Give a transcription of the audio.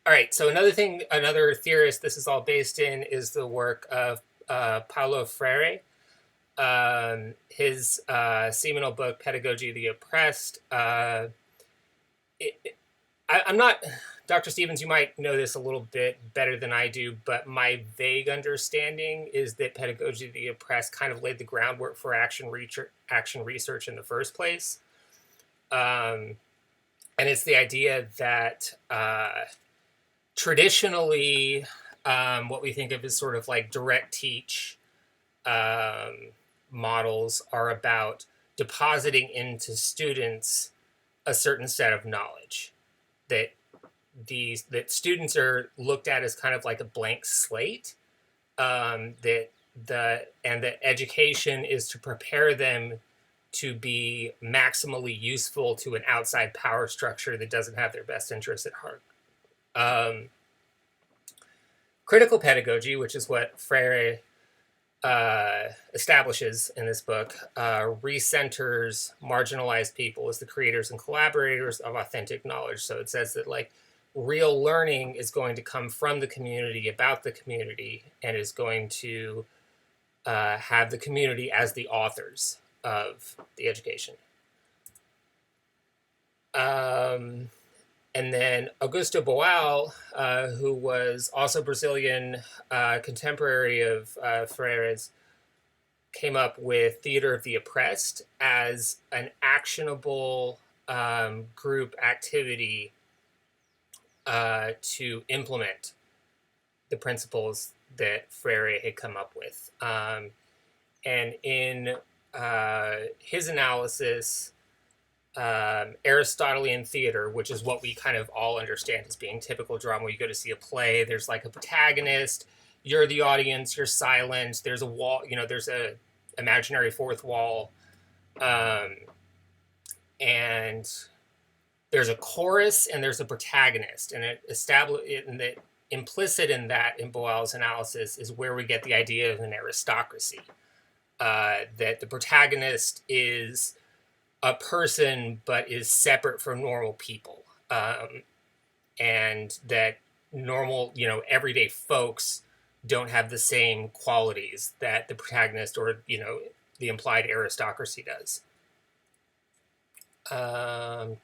All right. So another theorist this is all based in is the work of Paulo Freire. His seminal book, Pedagogy of the Oppressed. I'm not, Dr. Stevens, you might know this a little bit better than I do, but my vague understanding is that Pedagogy of the Oppressed kind of laid the groundwork for action research in the first place. Um, and it's the idea that traditionally, what we think of as sort of like direct teach um, models are about depositing into students a certain set of knowledge that that students are looked at as kind of like a blank slate, that the education is to prepare them to be maximally useful to an outside power structure that doesn't have their best interests at heart. um, Critical pedagogy, which is what Freire establishes in this book, recenters marginalized people as the creators and collaborators of authentic knowledge. So it says that like real learning is going to come from the community, about the community, and is going to have the community as the authors of the education. Um, and then Augusto Boal, who was also Brazilian, contemporary of Freire's, came up with Theater of the Oppressed as an actionable group activity to implement the principles that Freire had come up with. And in his analysis, Aristotelian theater, which is what we kind of all understand as being typical drama. You go to see a play, there's like a protagonist, you're the audience, you're silent, there's a wall, there's a imaginary fourth wall, um, and there's a chorus and there's a protagonist, and that implicit in that, in Boal's analysis, is where we get the idea of an aristocracy. That the protagonist is a person but is separate from normal people, and that normal, everyday folks don't have the same qualities that the protagonist or the implied aristocracy does. um,